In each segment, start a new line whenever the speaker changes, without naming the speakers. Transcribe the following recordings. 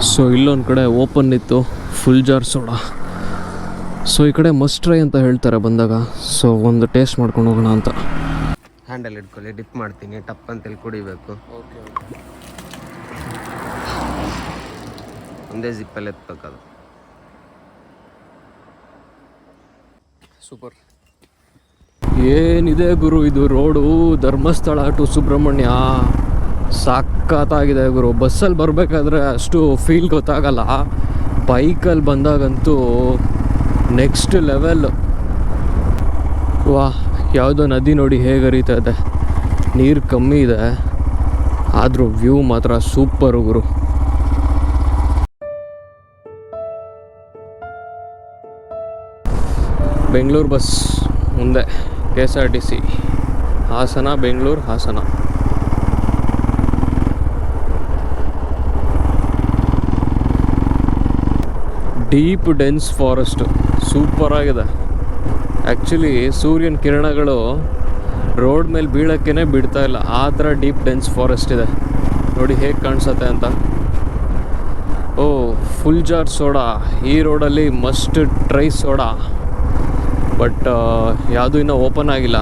So ಇಲ್ಲೊಂದು ಕಡೆ open ಇತ್ತು ಫುಲ್ ಜಾರ್ ಸೋಡಾ. ಸೊ ಈ ಕಡೆ ಮಸ್ಟ್ ಟ್ರೈ ಅಂತ ಹೇಳ್ತಾರೆ ಬಂದಾಗ. ಸೊ ಒಂದು ಟೇಸ್ಟ್ ಮಾಡ್ಕೊಂಡು ಹೋಗೋಣ ಅಂತ.
ಹ್ಯಾಂಡಲ್ ಇಟ್ಕೊಳ್ಳಿ, ಡಿಪ್ ಮಾಡ್ತೀನಿ, ಟಪ್ ಅಂತೇಳಿ ಕುಡಿಬೇಕು.
ಓಕೆ,
ಒಂದೇ ಜಿಪ್ಪಲ್ಲಿ ಎತ್ಬೇಕದು.
ಸೂಪರ್. ಏನಿದೆ ಗುರು ಇದು ರೋಡು, ಧರ್ಮಸ್ಥಳ ಟು ಸುಬ್ರಹ್ಮಣ್ಯ. ಸಖತ್ತಾಗಿದೆ ಗುರು. ಬಸ್ಸಲ್ಲಿ ಬರಬೇಕಾದ್ರೆ ಅಷ್ಟು ಫೀಲ್ ಗೊತ್ತಾಗಲ್ಲ, ಬೈಕಲ್ಲಿ ಬಂದಾಗಂತೂ ನೆಕ್ಸ್ಟ್ ಲೆವೆಲ್. ವಾಹ್, ಯಾವುದೋ ನದಿ ನೋಡಿ ಹೇಗೆ ಹರಿತಾ ಇದೆ. ನೀರು ಕಮ್ಮಿ ಇದೆ ಆದರೂ ವ್ಯೂ ಮಾತ್ರ ಸೂಪರು ಗುರು. ಬೆಂಗಳೂರು ಬಸ್ ಮುಂದೆ KSRTC Hassan, Bengaluru Hassan. Deep dense forest ಸೂಪರಾಗಿದೆ. ಆ್ಯಕ್ಚುಲಿ ಸೂರ್ಯನ ಕಿರಣಗಳು ರೋಡ್ ಮೇಲೆ ಬೀಳೋಕ್ಕೇ ಬಿಡ್ತಾ ಇಲ್ಲ, ಆ ಥರ ಡೀಪ್ ಡೆನ್ಸ್ ಫಾರೆಸ್ಟ್ ಇದೆ. ನೋಡಿ ಹೇಗೆ ಕಾಣಿಸುತ್ತೆ ಅಂತ. ಓ, ಫುಲ್ ಜಾರ್ ಸೋಡಾ ಈ ರೋಡಲ್ಲಿ ಮಸ್ಟ್ ಟ್ರೈ ಸೋಡಾ. ಬಟ್ ಯಾವುದೂ ಇನ್ನೂ ಓಪನ್ ಆಗಿಲ್ಲ,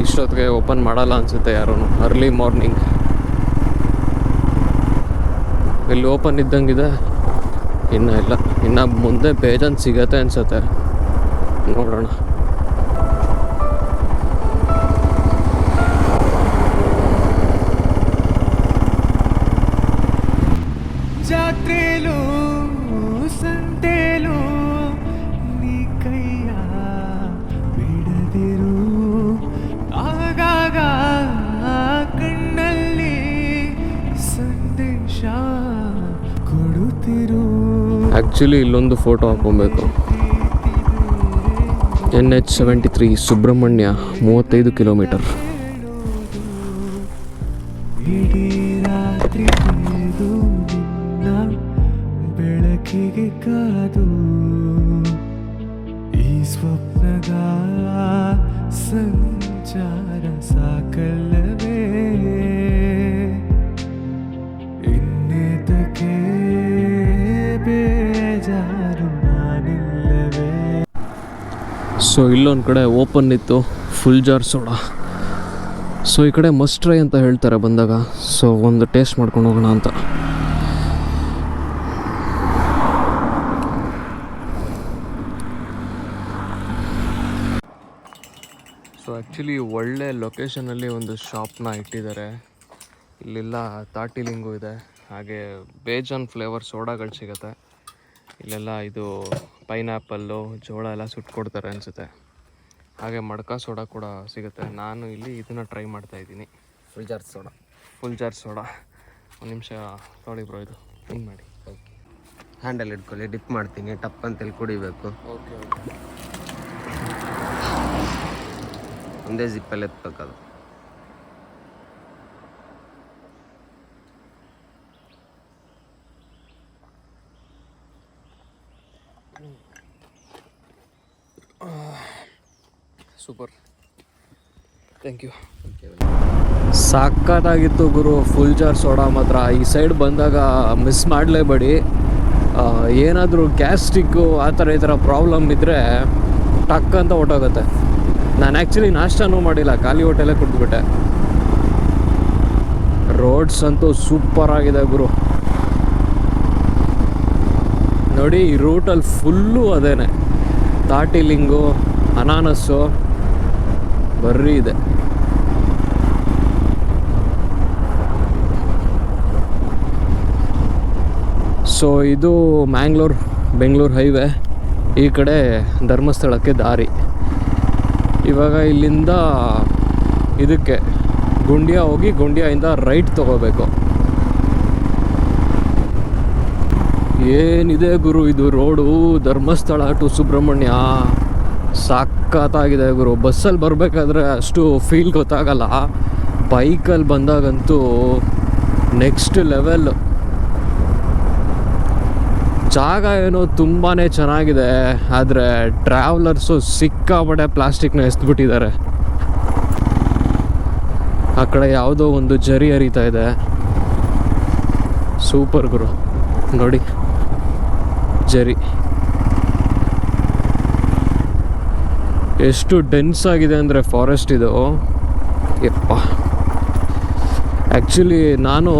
ಇಷ್ಟೊತ್ತಿಗೆ ಓಪನ್ ಮಾಡಲ್ಲ ಅನಿಸುತ್ತೆ ಯಾರೂ. ಅರ್ಲಿ ಮಾರ್ನಿಂಗ್ ಇಲ್ಲಿ ಓಪನ್ ಇದ್ದಂಗಿದೆ, ಇನ್ನೂ ಇಲ್ಲ. ಇನ್ನು ಮುಂದೆ ಬೇಜಾನ್ ಸಿಗತ್ತೆ ಅನಿಸುತ್ತೆ, ನೋಡೋಣ.
ಜಾತ್ರೆಲು ಸಂತೆಲು ನೀ ಕೈಯ ಬಿಡದಿರು, ಆಗಾಗ ಕಣ್ಣಲ್ಲಿ ಸಂದೇಶ ಕೊಡುತ್ತಿರು.
ಆ್ಯಕ್ಚುಲಿ ಇಲ್ಲೊಂದು ಫೋಟೋ ಹಾಕೊಬೇಕು. NH73 Subrahmanya 35 kilometre.
ಇಡೀ ರಾತ್ರಿ ಕಳೆದು ನಿನ್ನ ಬೆಳಕಿಗೆ ಕಾದು, ಈ ಸ್ವಪ್ನದ ಸಂಚಾರ ಸಾಕಲ್ಲವೇ, ಇನ್ನೇತಕ್ಕೆ ಬೇಜಾರು ನಾನಿಲ್ಲವೇ.
ಸೊ ಇಲ್ಲೊಂದು ಕಡೆ ಓಪನ್ ಇತ್ತು ಫುಲ್ ಜಾರ್ ಸೋಡಾ. ಸೊ ಈ ಕಡೆ ಮಸ್ಟ್ ಟ್ರೈ ಅಂತ ಹೇಳ್ತಾರೆ ಬಂದಾಗ. ಸೊ ಒಂದು ಟೇಸ್ಟ್ ಮಾಡ್ಕೊಂಡು ಹೋಗೋಣ ಅಂತ. ಸೊ ಆ್ಯಕ್ಚುಲಿ ಒಳ್ಳೆ ಲೊಕೇಶನಲ್ಲಿ ಒಂದು ಶಾಪ್ನ ಇಟ್ಟಿದ್ದಾರೆ. ಇಲ್ಲೆಲ್ಲ ತಾಟಿಲಿಂಗು ಇದೆ, ಹಾಗೆ ಬೇಜಾನ್ ಫ್ಲೇವರ್ ಸೋಡಾಗಳು ಸಿಗುತ್ತೆ. ಇಲ್ಲೆಲ್ಲ ಇದು ಪೈನಾಪಲ್ಲು, ಜೋಳ ಎಲ್ಲ ಸುಟ್ಕೊಡ್ತಾರೆ ಅನಿಸುತ್ತೆ. ಹಾಗೆ ಮಡ್ಕ ಸೋಡಾ ಕೂಡ ಸಿಗುತ್ತೆ. ನಾನು ಇಲ್ಲಿ ಇದನ್ನು ಟ್ರೈ ಮಾಡ್ತಾಯಿದ್ದೀನಿ,
full jar soda.
Full jar soda. ಒಂದು ನಿಮಿಷ ತೊಳಿ ಬ್ರೋ, ಇದು ಹಿಂಗೆ ಮಾಡಿ.
ಓಕೆ, ಹ್ಯಾಂಡಲ್ ಇಟ್ಕೊಳ್ಳಿ, ಡಿಪ್ ಮಾಡ್ತೀನಿ, ಟಪ್ ಅಂತೇಳಿ ಕುಡಿಬೇಕು.
ಓಕೆ,
ಒಂದೇ ಜಿಪ್ಪಲ್ಲಿ ಎತ್ಬೇಕದು.
Super, thank you. ಸಖತ್ತಾಗಿತ್ತು ಗುರು ಫುಲ್ ಜಾರ್ ಸೋಡಾ ಮಾತ್ರ. ಈ ಸೈಡ್ ಬಂದಾಗ ಮಿಸ್ ಮಾಡಲೇಬೇಡಿ. ಏನಾದರೂ ಗ್ಯಾಸ್ಟ್ರಿಕ್ಕು ಆ ಥರ ಈ ಥರ ಪ್ರಾಬ್ಲಮ್ ಇದ್ದರೆ ಟಕ್ ಅಂತ ಹೊಟ್ಟೋಗುತ್ತೆ. ನಾನು ಆ್ಯಕ್ಚುಲಿ ನಾಷ್ಟನೂ ಮಾಡಿಲ್ಲ, ಖಾಲಿ ಹೊಟ್ಟೆಲ್ಲೇ ಕುಡಿದ್ಬಿಟ್ಟೆ. ರೋಡ್ಸ್ ಅಂತೂ ಸೂಪರಾಗಿದೆ ಗುರು. ನೋಡಿ ಈ ರೂಟಲ್ಲಿ ಫುಲ್ಲು ಅದೇನೆ, ತಾಟಿಲಿಂಗು, ಅನಾನಸ್ಸು ಬರ್ರಿ ಇದೆ. ಸೊ ಇದು ಬೆಂಗಳೂರು ಹೈವೇ. ಈ ಕಡೆ ಧರ್ಮಸ್ಥಳಕ್ಕೆ ದಾರಿ. ಇವಾಗ ಇಲ್ಲಿಂದ ಇದಕ್ಕೆ ಗುಂಡ್ಯ ಹೋಗಿ ಗುಂಡ್ಯದಿಂದ ರೈಟ್ ತೊಗೋಬೇಕು. ಏನಿದೆ ಗುರು ಇದು ರೋಡು, ಧರ್ಮಸ್ಥಳ ಟು ಸುಬ್ರಹ್ಮಣ್ಯ. ಸಖತ್ತಾಗಿದೆ ಗುರು. ಬಸ್ಸಲ್ಲಿ ಬರಬೇಕಾದ್ರೆ ಅಷ್ಟು ಫೀಲ್ ಗೊತ್ತಾಗಲ್ಲ, ಬೈಕಲ್ಲಿ ಬಂದಾಗಂತೂ ನೆಕ್ಸ್ಟ್ ಲೆವೆಲ್. ಜಾಗ ಏನೋ ತುಂಬಾ ಚೆನ್ನಾಗಿದೆ, ಆದರೆ ಟ್ರಾವೆಲರ್ಸು ಸಿಕ್ಕಾಪಟ್ಟೆ ಪ್ಲಾಸ್ಟಿಕ್ನ ಎಸ್ದುಬಿಟ್ಟಿದ್ದಾರೆ. ಆ ಕಡೆ ಯಾವುದೋ ಒಂದು ಜರಿ ಹರಿತಾ ಇದೆ. ಸೂಪರ್ ಗುರು. ನೋಡಿ ಜರಿ ಎಷ್ಟು ಡೆನ್ಸ್ ಆಗಿದೆ ಅಂದರೆ ಫಾರೆಸ್ಟ್ ಇದು. ಯಪ್ಪ, ಆ್ಯಕ್ಚುಲಿ ನಾನು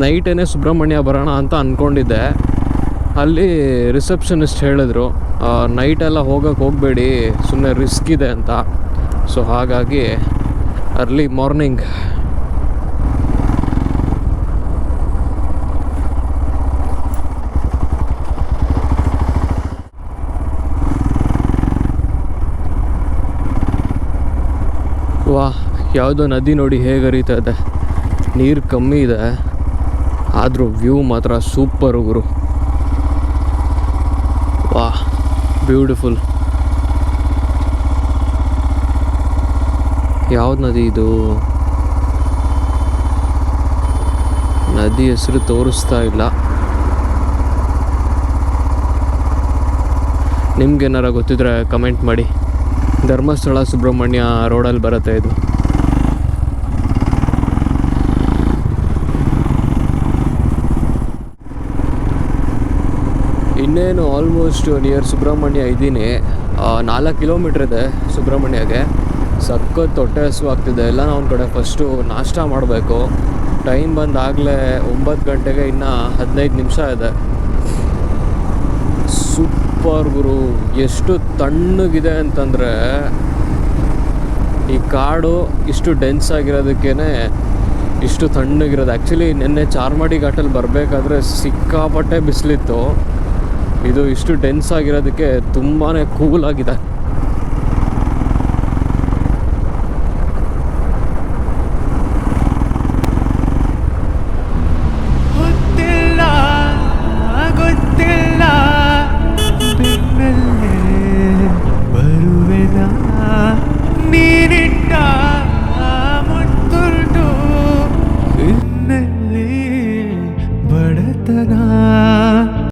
ನೈಟೇನೆ ಸುಬ್ರಹ್ಮಣ್ಯ ಬರೋಣ ಅಂತ ಅಂದ್ಕೊಂಡಿದ್ದೆ. ಅಲ್ಲಿ ರಿಸೆಪ್ಷನಿಸ್ಟ್ ಹೇಳಿದ್ರು ನೈಟೆಲ್ಲ ಹೋಗಬೇಡಿ, ಸುಮ್ಮನೆ ರಿಸ್ಕ್ ಇದೆ ಅಂತ. ಸೊ ಹಾಗಾಗಿ ಅರ್ಲಿ ಮಾರ್ನಿಂಗ್ ವಾಹ್, ಯಾವುದೋ ನದಿ ನೋಡಿ ಹೇಗೆ ಹರಿತಾ ಇದೆ. ನೀರು ಕಮ್ಮಿ ಇದೆ, ಆದರೂ ವ್ಯೂ ಮಾತ್ರ ಸೂಪರ್ ಗುರು. ವಾಹ್, ಬ್ಯೂಟಿಫುಲ್. ಯಾವ್ದು ನದಿ ಇದು? ನದಿ ಹೆಸರು ತೋರಿಸ್ತಾ ಇಲ್ಲ. ನಿಮ್ಗೇನಾರ ಗೊತ್ತಿದ್ರೆ ಕಮೆಂಟ್ ಮಾಡಿ. ಧರ್ಮಸ್ಥಳ ಸುಬ್ರಹ್ಮಣ್ಯ ರೋಡಲ್ಲಿ ಬರುತ್ತೆ ಇದು. ಇನ್ನೇನು ಆಲ್ಮೋಸ್ಟ್ ನಿಯರ್ ಸುಬ್ರಹ್ಮಣ್ಯ ಇದ್ದೀನಿ. 4 ಕಿಲೋಮೀಟ್ರ್ ಇದೆ ಸುಬ್ರಹ್ಮಣ್ಯಗೆ. ಸಖತ್ ಹೊಟ್ಟೆ ಹಸುವಾಗ್ತಿದೆ. ಎಲ್ಲ ನಾವು ಒಂದು ಕಡೆ ಫಸ್ಟು ನಾಷ್ಟ ಮಾಡಬೇಕು. ಟೈಮ್ ಬಂದಾಗಲೇ 9 ಗಂಟೆಗೆ ಇನ್ನು 15 ನಿಮಿಷ ಇದೆ. ಸೂಪರ್ ಗುರು, ಎಷ್ಟು ತಣ್ಣಗಿದೆ ಅಂತಂದರೆ ಈ ಕಾಡು ಇಷ್ಟು ಡೆನ್ಸ್ ಆಗಿರೋದಕ್ಕೇ ಇಷ್ಟು ತಣ್ಣಗಿರೋದು. ಆ್ಯಕ್ಚುಲಿ ನಿನ್ನೆ ಚಾರ್ಮಾಡಿ ಘಾಟಲ್ಲಿ ಬರಬೇಕಾದ್ರೆ ಸಿಕ್ಕಾಪಟ್ಟೆ ಬಿಸಿಲಿತ್ತು. ಇದು ಇಷ್ಟು ಡೆನ್ಸ್ ಆಗಿರೋದಕ್ಕೆ ತುಂಬಾ ಕೂಲ್ ಆಗಿದೆ.